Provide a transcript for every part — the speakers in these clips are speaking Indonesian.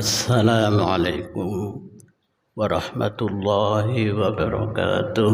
Assalamualaikum warahmatullahi wabarakatuh.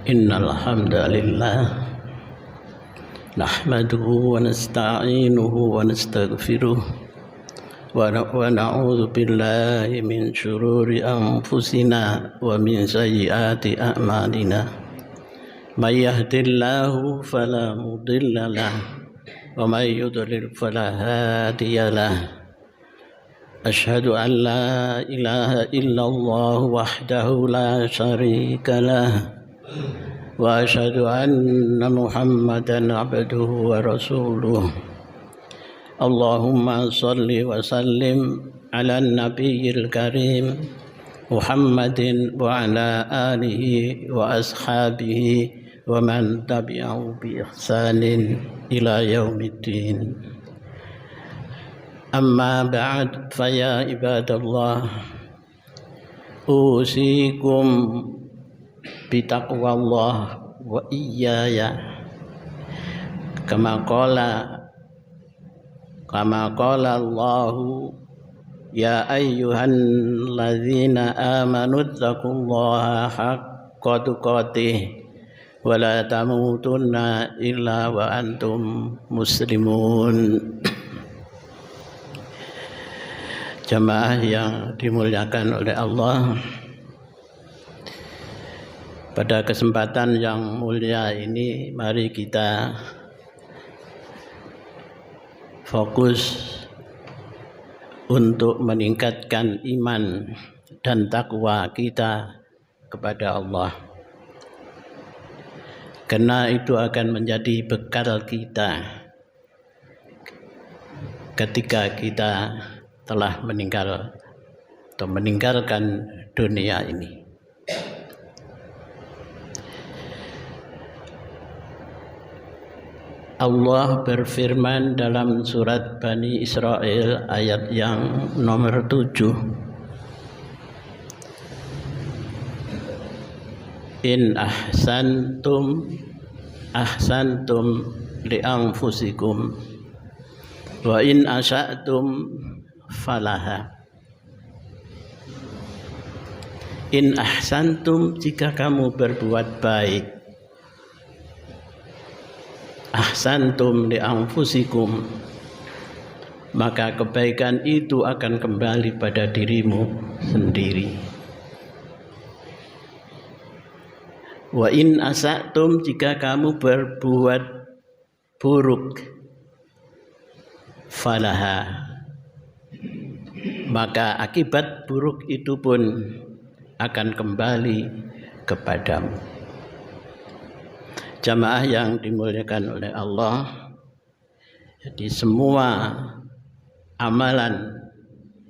Innal hamdalillah nahmaduhu wa nasta'inuhu wa nastaghfiruh wa na'udzu billahi min shururi anfusina wa min sayyiati a'malina may yahdihillahu fala mudilla lahu wa may yudlil fala hadiya lahu asyhadu an la ilaha illallah wahdahu la syarika lahu wa asyhadu anna Muhammadan abduhu wa rasuluh. Allahumma salli wa sallim ala nabiyil karim Muhammadin wa ala alihi wa ashabihi wa man tabi'ahu bi ihsanin ila yaumiddin. Amma ba'd, fa ya ibadallah, usikum bitaqwallah wa iyaya kama qala Allahu ya ayyuhalladzina amanu taqullaha haqqa haqqa tuqatih wa la tamutunna illa wa antum muslimun. Jamaah yang dimuliakan oleh Allah, pada kesempatan yang mulia ini mari kita fokus untuk meningkatkan iman dan takwa kita kepada Allah, karena itu akan menjadi bekal kita ketika kita telah meninggalkan dunia ini. Allah berfirman dalam surat Bani Israel ayat yang nomor 7. In ahsantum li anfusikum wa in asa'tum falaha. In ahsantum, jika kamu berbuat baik, ahsantum li anfusikum, maka kebaikan itu akan kembali pada dirimu sendiri. Wa in asa'tum, jika kamu berbuat buruk, falaha, maka akibat buruk itu pun akan kembali kepadamu. Jamaah yang dimuliakan oleh Allah, jadi semua amalan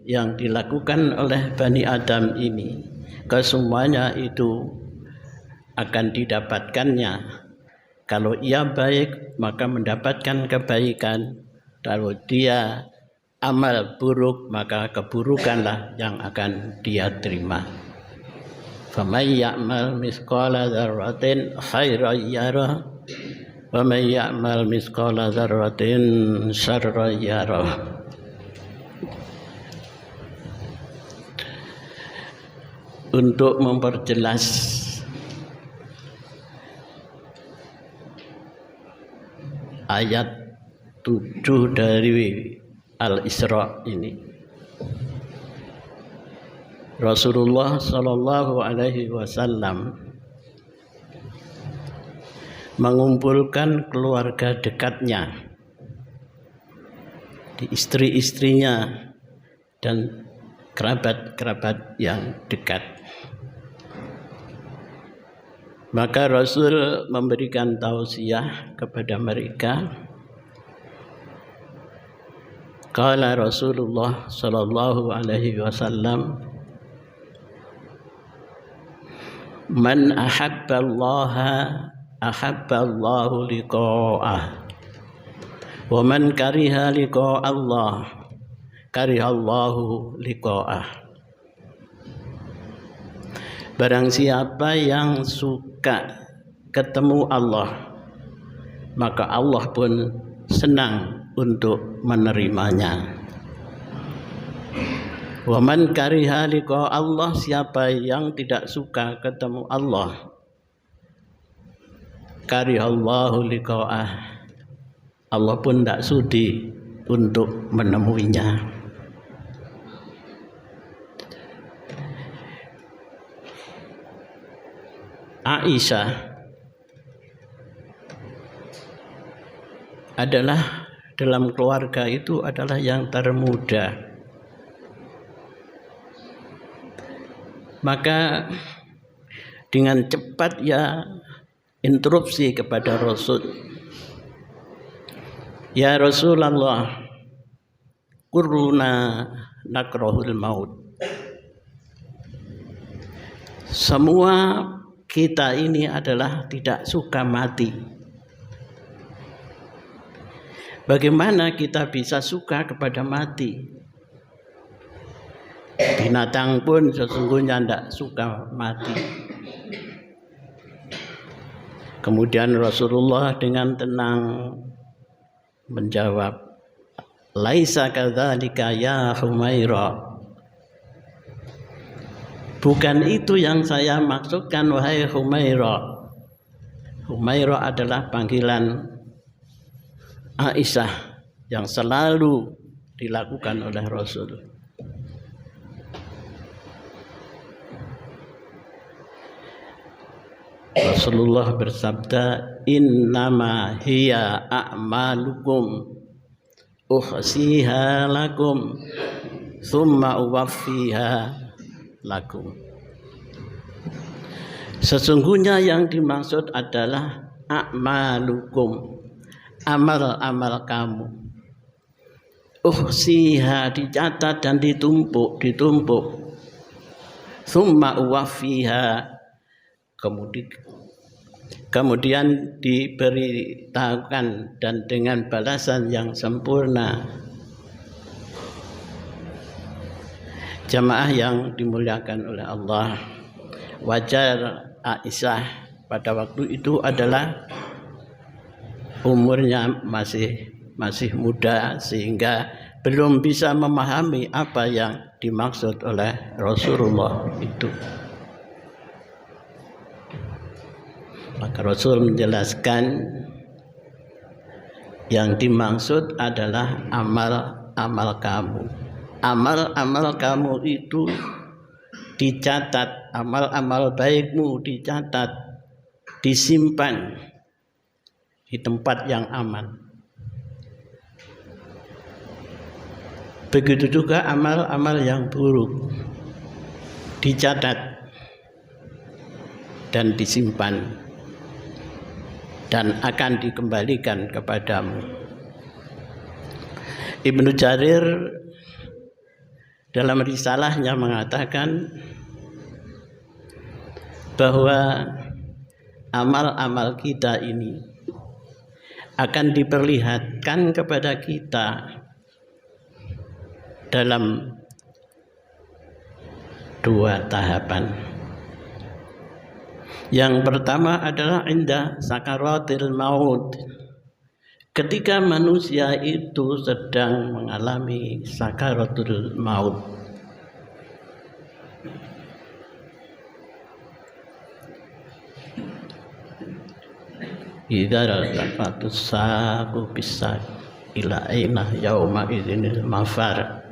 yang dilakukan oleh Bani Adam ini, kesemuanya itu akan didapatkannya. Kalau ia baik, maka mendapatkan kebaikan. Kalau dia amal buruk, maka keburukanlah yang akan dia terima. Faman ya'mal mithqala dzarratin khairan yarah wa man ya'mal mithqala dzarratin syarran yarah. Untuk memperjelas ayat 7 dari Al-Isra ini, Rasulullah Shallallahu Alaihi Wasallam mengumpulkan keluarga dekatnya, di istri-istrinya dan kerabat-kerabat yang dekat. Maka Rasul memberikan tausiah kepada mereka. Qala Rasulullah Shallallahu Alaihi Wasallam, man ahabballaha ahabballahu liqa'ah wa man kariha liqa'allah karihallahu liqa'ah. Barang siapa yang suka ketemu Allah, maka Allah pun senang untuk menerimanya. Wa man kariha liqa Allah, siapa yang tidak suka ketemu Allah, karihallahu liqa'ah, Allah pun tidak sudi untuk menemuinya. Aisyah adalah dalam keluarga itu adalah yang termuda. Maka dengan cepat ya interupsi kepada Rasul. Ya Rasulullah, kuruna nakrahul maut. Semua kita ini adalah tidak suka mati. Bagaimana kita bisa suka kepada mati? Binatang pun sesungguhnya tidak suka mati. Kemudian Rasulullah dengan tenang menjawab, laisa kadzalika ya Humaira. Bukan itu yang saya maksudkan, wahai Humairah. Humairah adalah panggilan Aisyah yang selalu dilakukan oleh Rasul. Rasulullah bersabda, innama hiya a'malukum uhsiha lakum thumma uwaffiha lakum. Sesungguhnya yang dimaksud adalah a'malukum, amal-amal kamu. Uhsiha, dicatat dan ditumpuk. Thumma uwaffiha, kemudian diberitahukan dan dengan balasan yang sempurna. Jamaah yang dimuliakan oleh Allah, wajar Aisyah pada waktu itu adalah umurnya masih muda, sehingga belum bisa memahami apa yang dimaksud oleh Rasulullah itu. Maka Rasul menjelaskan yang dimaksud adalah amal-amal kamu. Amal-amal kamu itu dicatat, amal-amal baikmu dicatat, disimpan di tempat yang aman. Begitu juga amal-amal yang buruk dicatat dan disimpan dan akan dikembalikan kepadamu. Ibnu Jarir dalam risalahnya mengatakan bahwa amal-amal kita ini akan diperlihatkan kepada kita dalam dua tahapan. Yang pertama adalah inda sakaratil maut, ketika manusia itu sedang mengalami sakaratul maut. Idza rafatus saqu bisaq ila aina yauma idzinil mafar.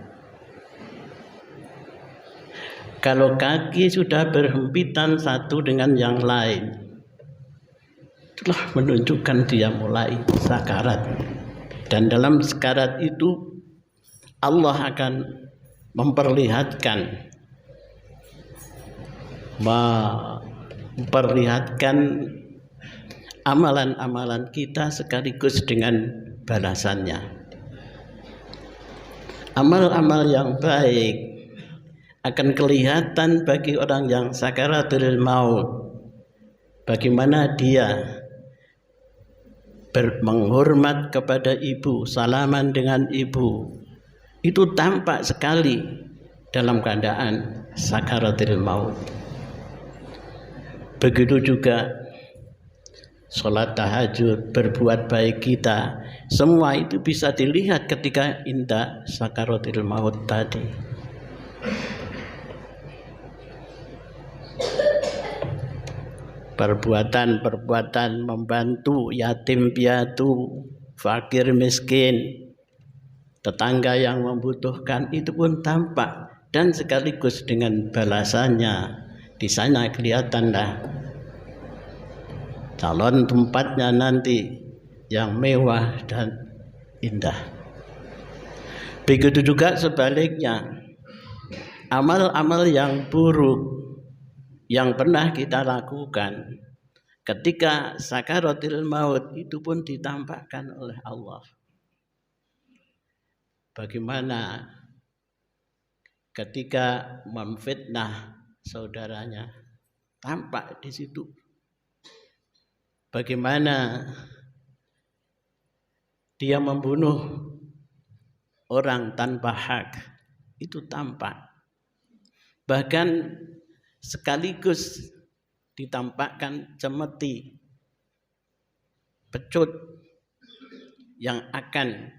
Kalau kaki sudah berhempitan satu dengan yang lain, itulah menunjukkan dia mulai sakarat. Dan dalam sakarat itu Allah akan memperlihatkan amalan-amalan kita sekaligus dengan balasannya. Amal-amal yang baik akan kelihatan bagi orang yang sakaratul maut, bagaimana dia menghormat kepada ibu, salaman dengan ibu, itu tampak sekali dalam keadaan sakaratul maut. Begitu juga sholat tahajud, berbuat baik kita, semua itu bisa dilihat ketika indah sakaratul maut tadi. Perbuatan membantu yatim piatu, fakir miskin, tetangga yang membutuhkan, itu pun tampak dan sekaligus dengan balasannya. Di sana kelihatanlah calon tempatnya nanti yang mewah dan indah. Begitu juga sebaliknya, amal-amal yang buruk yang pernah kita lakukan ketika sakaratul maut itu pun ditampakkan oleh Allah. Bagaimana ketika memfitnah saudaranya, tampak di situ. Bagaimana dia membunuh orang tanpa hak, itu tampak. Bahkan sekaligus ditampakkan cemeti, pecut yang akan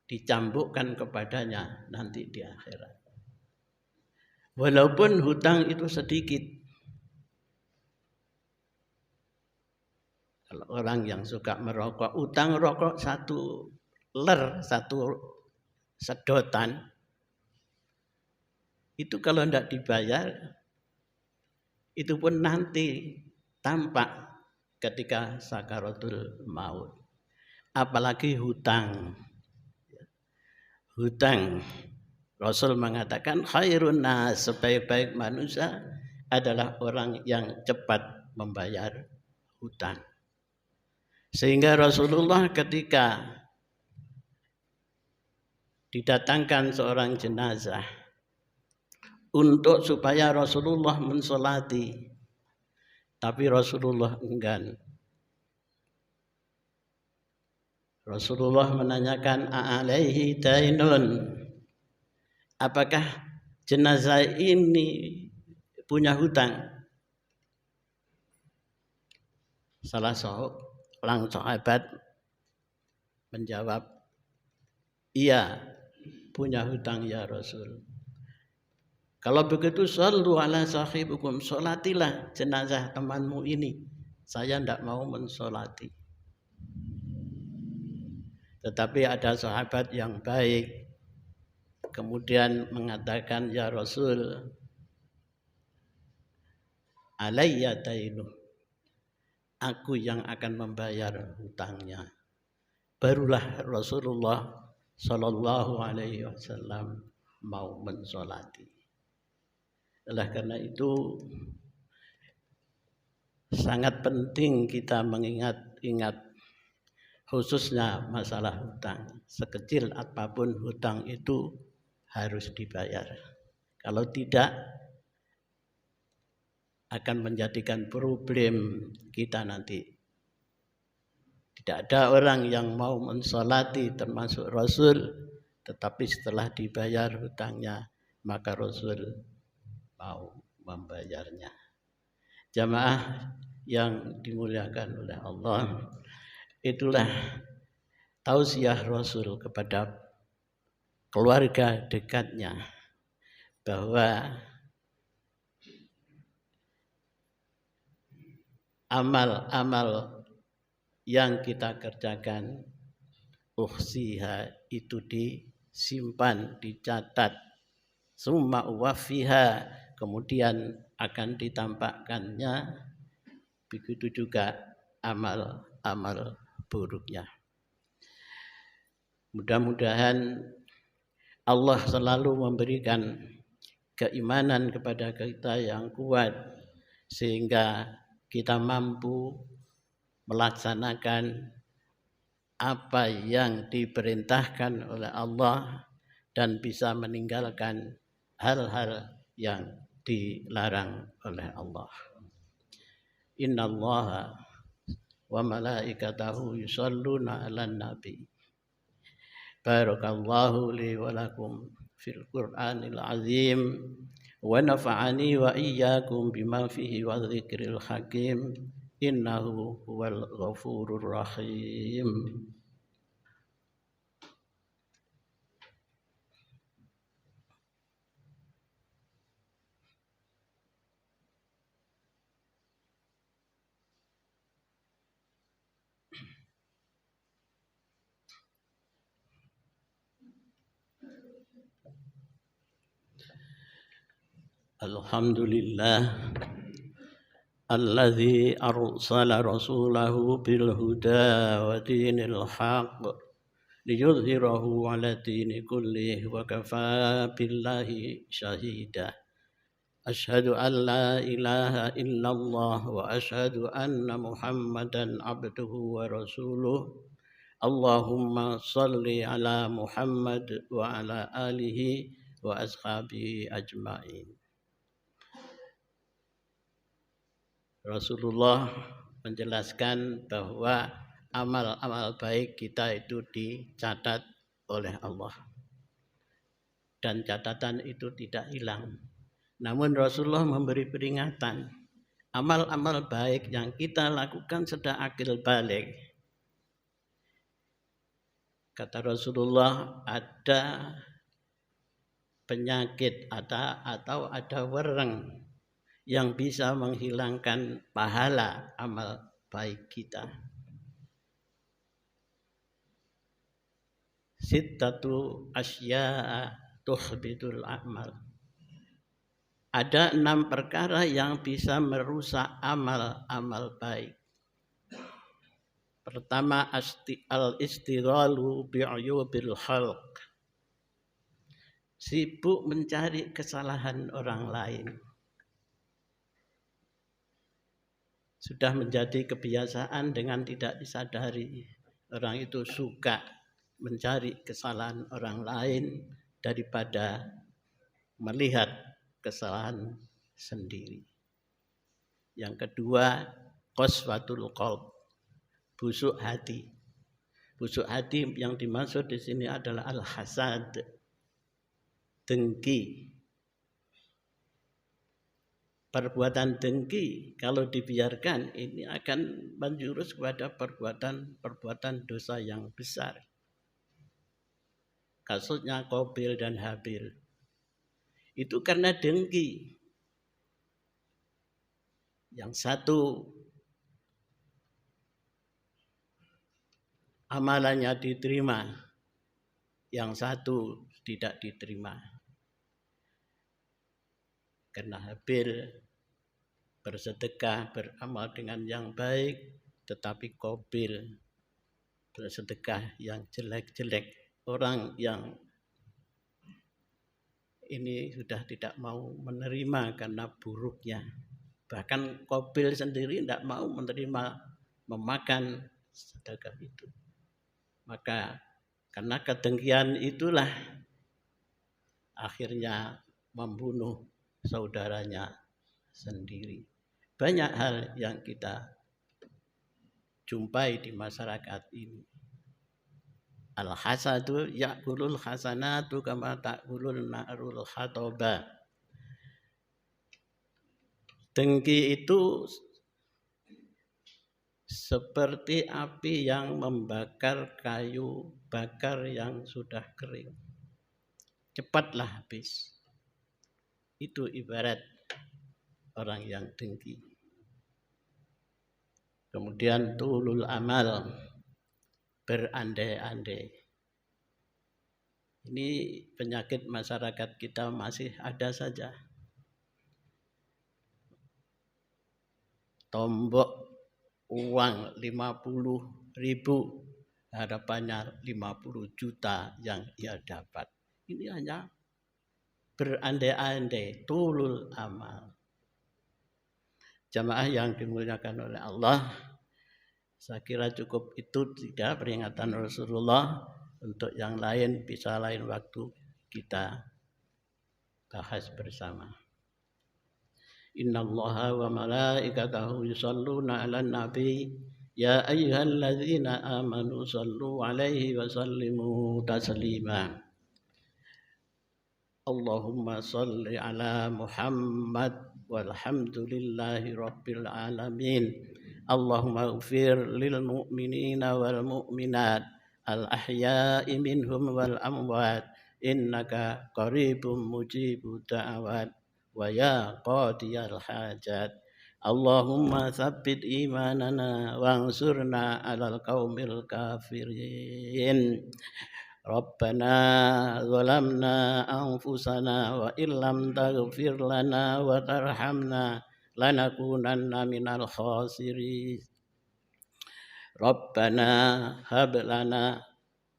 dicambukkan kepadanya nanti di akhirat. Walaupun hutang itu sedikit. Kalau orang yang suka merokok, utang rokok 1 ler, 1 sedotan, itu kalau tidak dibayar, itu pun nanti tampak ketika sakaratul maut. Apalagi hutang. Hutang. Rasul mengatakan khairun nas, sebaik-baik manusia adalah orang yang cepat membayar hutang. Sehingga Rasulullah ketika didatangkan seorang jenazah untuk supaya Rasulullah mensolati, tapi Rasulullah enggan. Rasulullah menanyakan alaihi dainun, apakah jenazah ini punya hutang? Salah seorang sahabat menjawab, iya, punya hutang ya Rasul. Kalau begitu shollu ala sahibukum, solatilah jenazah temanmu ini. Saya tidak mau mensolati. Tetapi ada sahabat yang baik kemudian mengatakan, ya Rasul, alayya dainu, aku yang akan membayar hutangnya. Barulah Rasulullah Shallallahu Alaihi Wasallam mau mensolati. Oleh karena itu sangat penting kita mengingat khususnya masalah hutang. Sekecil apapun hutang itu harus dibayar. Kalau tidak, akan menjadikan problem kita nanti. Tidak ada orang yang mau mensolati termasuk Rasul, tetapi setelah dibayar hutangnya, maka Rasul mau membayarnya. Jamaah yang dimuliakan oleh Allah, itulah tausiah Rasul kepada keluarga dekatnya, bahwa amal-amal yang kita kerjakan uhsiha, itu disimpan, dicatat, summa uwafiha, kemudian akan ditampakkannya. Begitu juga amal-amal buruknya. Mudah-mudahan Allah selalu memberikan keimanan kepada kita yang kuat, sehingga kita mampu melaksanakan apa yang diperintahkan oleh Allah dan bisa meninggalkan hal-hal yang dilarang oleh Allah. Innallaha wa malaikatahu yusholluna 'alan nabi. Barakallahu li wa lakum fil Qur'anil azim wa nafa'ani wa iyyakum bima fihi wa dzikril hakim. Innahu huwal ghafurur rahim. Alhamdulillah alladzi arsala rasulahu bil huda wa dinil haqq liyudhhirahu 'ala dini kullihi wa kafaa billahi syahida. Asyhadu an la ilaha illallah wa asyhadu anna Muhammadan abduhu wa rasuluh. Allahumma salli ala Muhammad wa ala alihi wa ashabihi ajma'in. Rasulullah menjelaskan bahwa amal-amal baik kita itu dicatat oleh Allah. Dan catatan itu tidak hilang. Namun Rasulullah memberi peringatan, amal-amal baik yang kita lakukan sedang akil balik. Kata Rasulullah, ada penyakit atau ada wereng yang bisa menghilangkan pahala amal baik kita. Sittatu asya'a tuhbitul amal. Ada 6 perkara yang bisa merusak amal-amal baik. Pertama, al-istighalu bi'uyubil khalq. Sibuk mencari kesalahan orang lain. Sudah menjadi kebiasaan dengan tidak disadari. Orang itu suka mencari kesalahan orang lain daripada melihat kesalahan sendiri. Yang kedua, qaswatul qalb, busuk hati. Busuk hati yang dimaksud di sini adalah al-hasad, dengki. Perbuatan dengki kalau dibiarkan ini akan menjurus kepada perbuatan dosa yang besar. Kasusnya Qabil dan Habil. Itu karena dengki. Yang satu amalannya diterima, yang satu tidak diterima. Karena Habil bersedekah, beramal dengan yang baik, tetapi Qabil bersedekah yang jelek-jelek. Orang yang ini sudah tidak mau menerima karena buruknya. Bahkan Qabil sendiri tidak mau menerima memakan sedekah itu. Maka karena kedengkian itulah akhirnya membunuh saudaranya sendiri. Banyak hal yang kita jumpai di masyarakat ini. Al-hasadu ya'kulul hasanatu kama ta'kulul na'rul hatoba. Dengki itu seperti api yang membakar kayu bakar yang sudah kering. Cepatlah habis. Itu ibarat orang yang dengki. Kemudian tulul amal, berandai-andai. Ini penyakit masyarakat kita masih ada saja. Tombok uang 50.000, harapannya 50 juta yang ia dapat. Ini hanya berandai-andai, tulul amal. Jamaah yang dimuliakan oleh Allah, saya kira cukup itu 3 peringatan Rasulullah. Untuk yang lain bisa lain waktu kita bahas bersama. Innallaha wa malaikatahu yusholluna 'alan nabi ya ayyuhalladzina amanu shallu 'alaihi wa sallimu taslima. Allahumma shalli 'ala Muhammad walhamdulillahi rabbil alamin. Allahumma ighfir lil mu'minina wal mu'minat al-ahya'i minhum wal amwat innaka qaribum mujibud da'awat wa ya qadiyal hajat. Allahumma tsabbit imanana wansurna 'alal qaumil kafirin. Rabbana zalamna anfusana wa illam taghfir lana wa tarhamna lanakunanna minal khasirin. Rabbana hab lana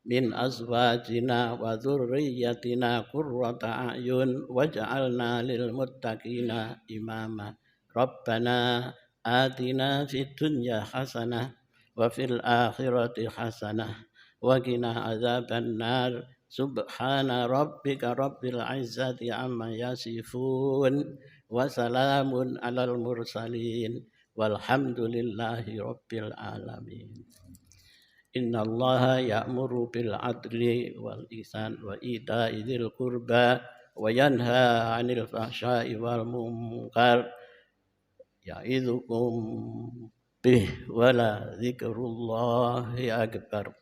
min azwajina wa dzurriyyatina qurrata a'yun waj'alna lil muttaqina imama. Rabbana atina fid dunya hasanah wa fil akhirati hasanah wa qina adzaban nar. Subhana rabbika rabbil izzati amma yasifun wa salamun alal mursalin walhamdulillahi rabbil alamin. Innallaha ya'muru bil adli wal ihsan wa ita'i dzil qurba wa yanha 'anil fahsya'i wal munkar ya'idzukum bih wala dzikrullahi akbar.